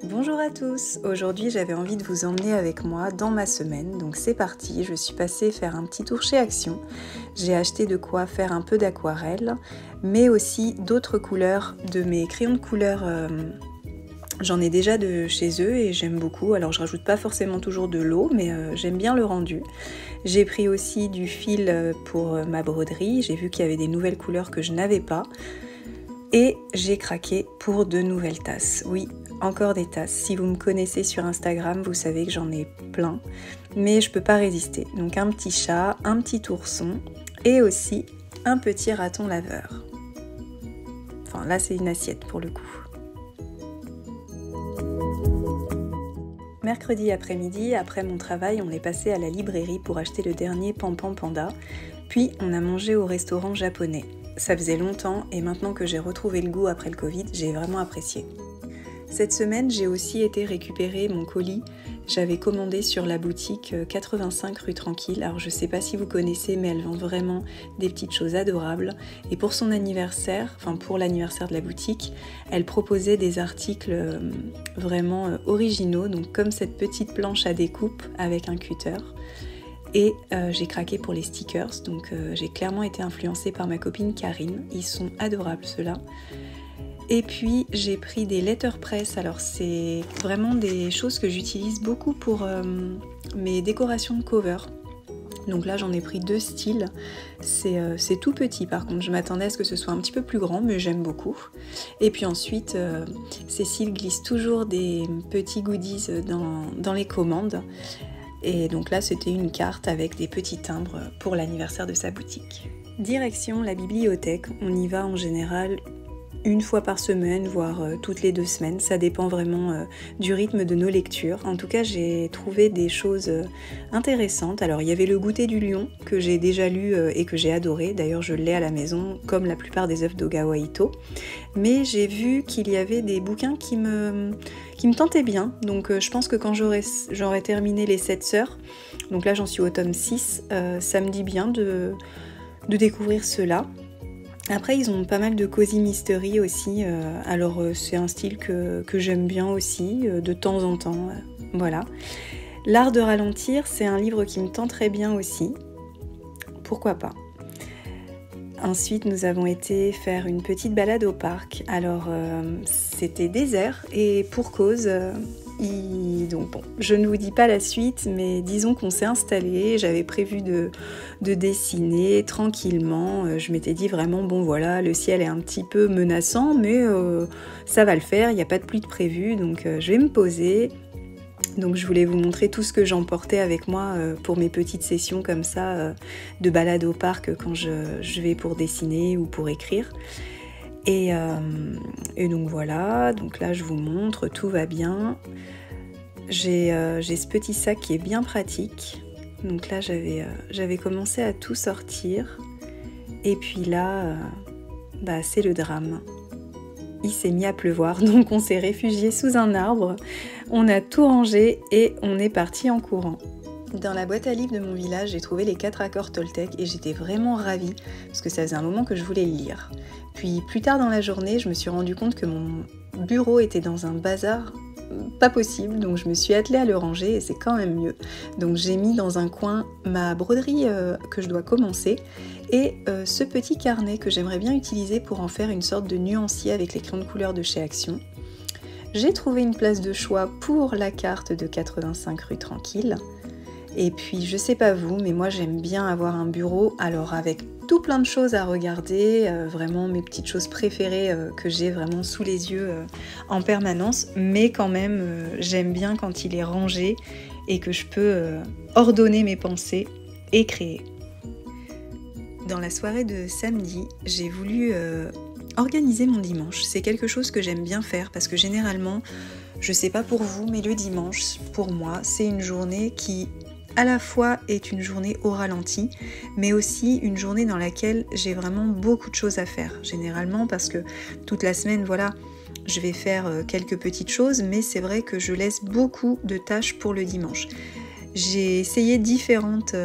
Bonjour à tous, aujourd'hui j'avais envie de vous emmener avec moi dans ma semaine, donc c'est parti, je suis passée faire un petit tour chez Action. J'ai acheté de quoi faire un peu d'aquarelle, mais aussi d'autres couleurs, de mes crayons de couleur, j'en ai déjà de chez eux et j'aime beaucoup, alors je rajoute pas forcément toujours de l'eau, mais j'aime bien le rendu. J'ai pris aussi du fil pour ma broderie, j'ai vu qu'il y avait des nouvelles couleurs que je n'avais pas. Et j'ai craqué pour de nouvelles tasses. Oui, encore des tasses. Si vous me connaissez sur Instagram, vous savez que j'en ai plein. Mais je peux pas résister. Donc un petit chat, un petit ourson et aussi un petit raton laveur. Enfin là c'est une assiette pour le coup. Mercredi après-midi, après mon travail, on est passé à la librairie pour acheter le dernier Pampan Panda. Puis on a mangé au restaurant japonais. Ça faisait longtemps et maintenant que j'ai retrouvé le goût après le Covid, j'ai vraiment apprécié. Cette semaine, j'ai aussi été récupérer mon colis. J'avais commandé sur la boutique 85 rue Tranquille. Alors je sais pas si vous connaissez, mais elle vend vraiment des petites choses adorables. Et pour son anniversaire, enfin pour l'anniversaire de la boutique, elle proposait des articles vraiment originaux. Donc comme cette petite planche à découpe avec un cutter. Et j'ai craqué pour les stickers, donc j'ai clairement été influencée par ma copine Karine. Ils sont adorables ceux-là. Et puis j'ai pris des letterpress, alors c'est vraiment des choses que j'utilise beaucoup pour mes décorations de cover. Donc là j'en ai pris 2 styles, c'est tout petit par contre, je m'attendais à ce que ce soit un petit peu plus grand mais j'aime beaucoup. Et puis ensuite Cécile glisse toujours des petits goodies dans les commandes. Et donc là, c'était une carte avec des petits timbres pour l'anniversaire de sa boutique. Direction la bibliothèque, on y va en général une fois par semaine, voire toutes les 2 semaines. Ça dépend vraiment du rythme de nos lectures. En tout cas, j'ai trouvé des choses intéressantes. Alors, il y avait Le Goûter du lion, que j'ai déjà lu et que j'ai adoré. D'ailleurs, je l'ai à la maison, comme la plupart des œuvres d'Ogawa Ito. Mais j'ai vu qu'il y avait des bouquins qui me tentaient bien. Donc, je pense que quand j'aurai terminé Les 7 sœurs, donc là, j'en suis au tome 6, ça me dit bien de découvrir ceux-là. Après, ils ont pas mal de cozy mystery aussi, alors c'est un style que j'aime bien aussi, de temps en temps, voilà. L'art de ralentir, c'est un livre qui me tente très bien aussi, pourquoi pas. Ensuite, nous avons été faire une petite balade au parc, alors c'était désert et pour cause... Donc bon, je ne vous dis pas la suite, mais disons qu'on s'est installé, j'avais prévu de dessiner tranquillement, je m'étais dit vraiment bon voilà, le ciel est un petit peu menaçant, mais ça va le faire, il n'y a pas de pluie de prévu, donc je vais me poser. Donc je voulais vous montrer tout ce que j'emportais avec moi pour mes petites sessions comme ça, de balade au parc quand je vais pour dessiner ou pour écrire. Et donc voilà, donc là je vous montre, tout va bien. J'ai ce petit sac qui est bien pratique. Donc là j'avais commencé à tout sortir. Et puis là, c'est le drame. Il s'est mis à pleuvoir, donc on s'est réfugié sous un arbre. On a tout rangé et on est parti en courant. Dans la boîte à livres de mon village, j'ai trouvé les 4 accords Toltec et j'étais vraiment ravie parce que ça faisait un moment que je voulais le lire. Puis plus tard dans la journée, je me suis rendu compte que mon bureau était dans un bazar pas possible, donc je me suis attelée à le ranger et c'est quand même mieux. Donc j'ai mis dans un coin ma broderie que je dois commencer et ce petit carnet que j'aimerais bien utiliser pour en faire une sorte de nuancier avec les crayons de couleur de chez Action. J'ai trouvé une place de choix pour la carte de 85 rue Tranquille. Et puis je sais pas vous, mais moi j'aime bien avoir un bureau, alors avec tout plein de choses à regarder, vraiment mes petites choses préférées que j'ai vraiment sous les yeux en permanence, mais quand même j'aime bien quand il est rangé et que je peux ordonner mes pensées et créer. Dans la soirée de samedi, j'ai voulu organiser mon dimanche. C'est quelque chose que j'aime bien faire parce que généralement, je sais pas pour vous, mais le dimanche, pour moi, c'est une journée qui à la fois est une journée au ralenti, mais aussi une journée dans laquelle j'ai vraiment beaucoup de choses à faire. Généralement parce que toute la semaine, voilà, je vais faire quelques petites choses, mais c'est vrai que je laisse beaucoup de tâches pour le dimanche. J'ai essayé différentes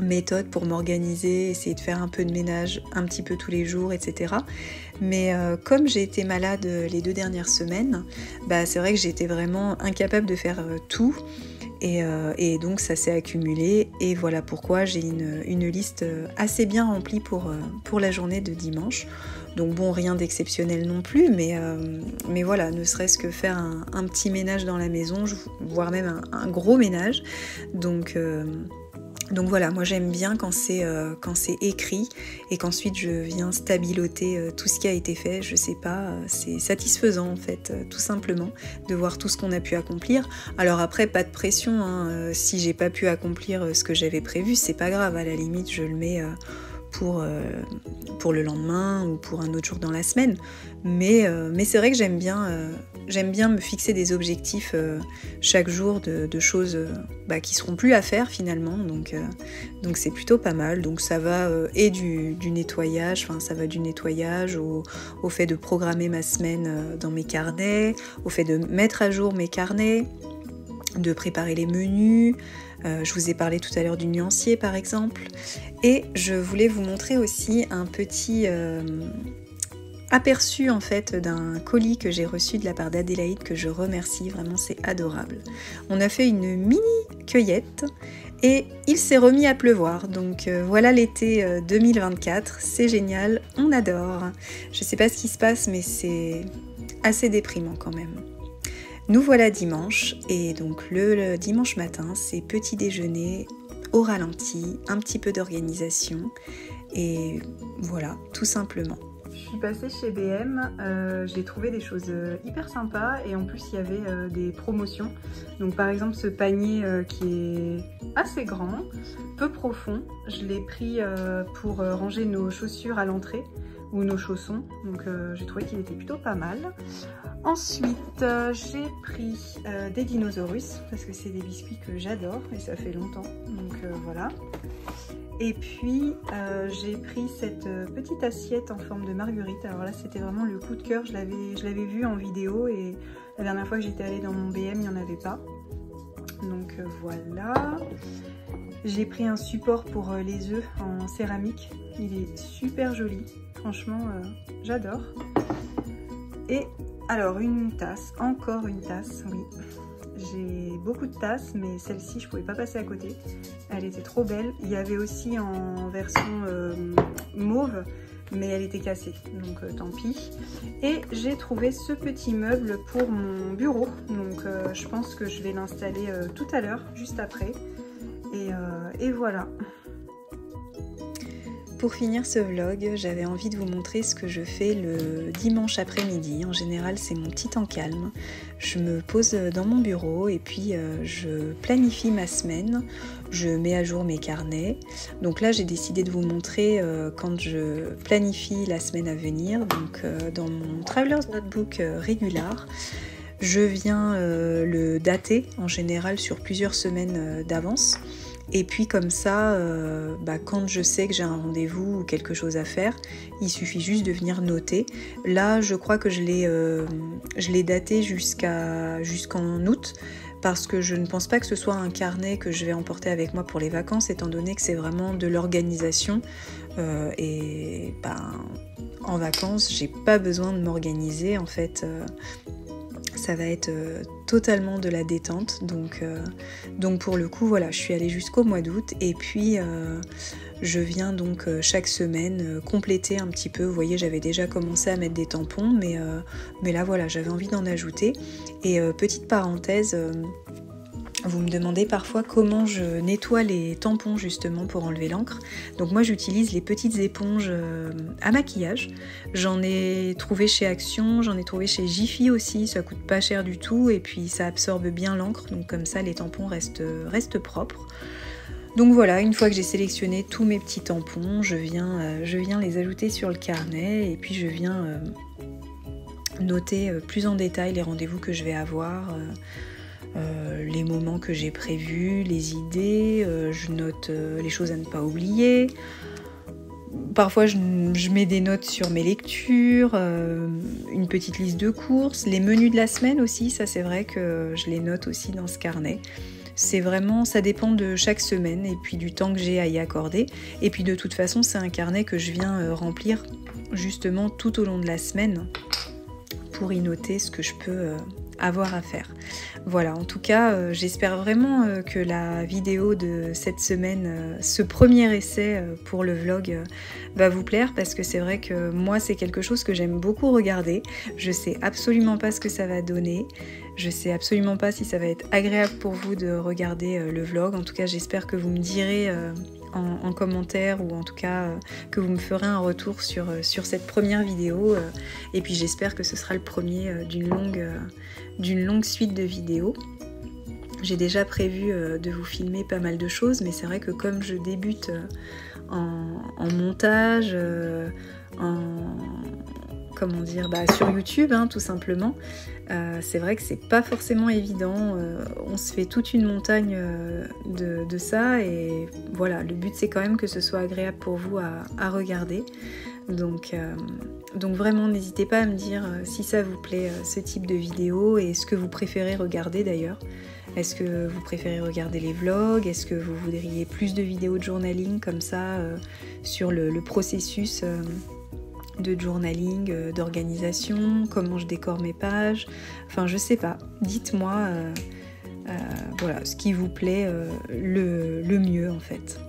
méthode pour m'organiser, essayer de faire un peu de ménage un petit peu tous les jours, etc. Mais comme j'ai été malade les 2 dernières semaines, c'est vrai que j'étais vraiment incapable de faire tout. Et donc ça s'est accumulé et voilà pourquoi j'ai une liste assez bien remplie pour la journée de dimanche. Donc bon, rien d'exceptionnel non plus, mais voilà, ne serait-ce que faire un petit ménage dans la maison, voire même un gros ménage. Donc voilà, moi j'aime bien quand c'est écrit et qu'ensuite je viens stabiloter tout ce qui a été fait, je sais pas, c'est satisfaisant en fait, tout simplement, de voir tout ce qu'on a pu accomplir. Alors après, pas de pression, hein, si j'ai pas pu accomplir ce que j'avais prévu, c'est pas grave, à la limite je le mets pour le lendemain ou pour un autre jour dans la semaine. Mais c'est vrai que j'aime bien me fixer des objectifs chaque jour de choses qui seront plus à faire finalement. Donc c'est plutôt pas mal. Donc ça va et du nettoyage, enfin ça va du nettoyage au fait de programmer ma semaine dans mes carnets, au fait de mettre à jour mes carnets, de préparer les menus. Je vous ai parlé tout à l'heure du nuancier par exemple. Et je voulais vous montrer aussi un petit aperçu en fait d'un colis que j'ai reçu de la part d'Adélaïde, que je remercie, vraiment c'est adorable. On a fait une mini cueillette et il s'est remis à pleuvoir, donc voilà l'été 2024, c'est génial, on adore. Je sais pas ce qui se passe mais c'est assez déprimant quand même. Nous voilà dimanche et donc le dimanche matin c'est petit déjeuner au ralenti, un petit peu d'organisation et voilà, tout simplement. Je suis passée chez BM, j'ai trouvé des choses hyper sympas et en plus il y avait des promotions. Donc par exemple ce panier qui est assez grand, peu profond, je l'ai pris pour ranger nos chaussures à l'entrée ou nos chaussons, donc j'ai trouvé qu'il était plutôt pas mal. Ensuite j'ai pris des dinosaures parce que c'est des biscuits que j'adore et ça fait longtemps, donc voilà. Et puis j'ai pris cette petite assiette en forme de marguerite. Alors là c'était vraiment le coup de cœur, je l'avais vu en vidéo et la dernière fois que j'étais allée dans mon BM il n'y en avait pas. Donc voilà. J'ai pris un support pour les œufs en céramique, il est super joli, franchement j'adore. Et alors une tasse, encore une tasse, oui. J'ai beaucoup de tasses, mais celle-ci, je pouvais pas passer à côté. Elle était trop belle. Il y avait aussi en version mauve, mais elle était cassée, donc tant pis. Et j'ai trouvé ce petit meuble pour mon bureau. Donc je pense que je vais l'installer tout à l'heure, juste après. Et voilà. Pour finir ce vlog, j'avais envie de vous montrer ce que je fais le dimanche après-midi. En général, c'est mon petit temps calme. Je me pose dans mon bureau et puis je planifie ma semaine. Je mets à jour mes carnets. Donc là, j'ai décidé de vous montrer quand je planifie la semaine à venir. Donc dans mon Traveler's Notebook Regular, je viens le dater en général sur plusieurs semaines d'avance. Et puis comme ça, quand je sais que j'ai un rendez-vous ou quelque chose à faire, il suffit juste de venir noter. Là, je crois que je l'ai daté jusqu'en août, parce que je ne pense pas que ce soit un carnet que je vais emporter avec moi pour les vacances, étant donné que c'est vraiment de l'organisation. En vacances, j'ai pas besoin de m'organiser, en fait. Ça va être totalement de la détente, donc pour le coup voilà, je suis allée jusqu'au mois d'août et puis je viens donc chaque semaine compléter un petit peu. Vous voyez, j'avais déjà commencé à mettre des tampons, mais là voilà, j'avais envie d'en ajouter. Et petite parenthèse, vous me demandez parfois comment je nettoie les tampons justement pour enlever l'encre. Donc moi j'utilise les petites éponges à maquillage. J'en ai trouvé chez Action, j'en ai trouvé chez Jiffy aussi, ça coûte pas cher du tout et puis ça absorbe bien l'encre, donc comme ça les tampons restent propres. Donc voilà, une fois que j'ai sélectionné tous mes petits tampons, je viens les ajouter sur le carnet et puis je viens noter plus en détail les rendez-vous que je vais avoir. Les moments que j'ai prévus, les idées, je note les choses à ne pas oublier. Parfois je mets des notes sur mes lectures, une petite liste de courses, les menus de la semaine aussi, ça c'est vrai que je les note aussi dans ce carnet. C'est vraiment, ça dépend de chaque semaine et puis du temps que j'ai à y accorder. Et puis de toute façon, c'est un carnet que je viens remplir justement tout au long de la semaine pour y noter ce que je peux avoir à faire. Voilà, en tout cas, j'espère vraiment que la vidéo de cette semaine, ce premier essai pour le vlog, va vous plaire, parce que c'est vrai que moi, c'est quelque chose que j'aime beaucoup regarder. Je sais absolument pas ce que ça va donner. Je sais absolument pas si ça va être agréable pour vous de regarder le vlog. En tout cas, j'espère que vous me direz en commentaire, ou en tout cas que vous me ferez un retour sur cette première vidéo. Et puis j'espère que ce sera le premier d'une longue suite de vidéos. J'ai déjà prévu de vous filmer pas mal de choses, mais c'est vrai que comme je débute en montage, comment dire, sur YouTube tout simplement, c'est vrai que c'est pas forcément évident. On se fait toute une montagne de ça, et voilà, le but c'est quand même que ce soit agréable pour vous à regarder. Donc vraiment, n'hésitez pas à me dire si ça vous plaît, ce type de vidéo, et ce que vous préférez regarder d'ailleurs. Est-ce que vous préférez regarder les vlogs? Est-ce que vous voudriez plus de vidéos de journaling comme ça, sur le processus de journaling, d'organisation, comment je décore mes pages? Enfin, je sais pas. Dites-moi voilà, ce qui vous plaît le mieux en fait.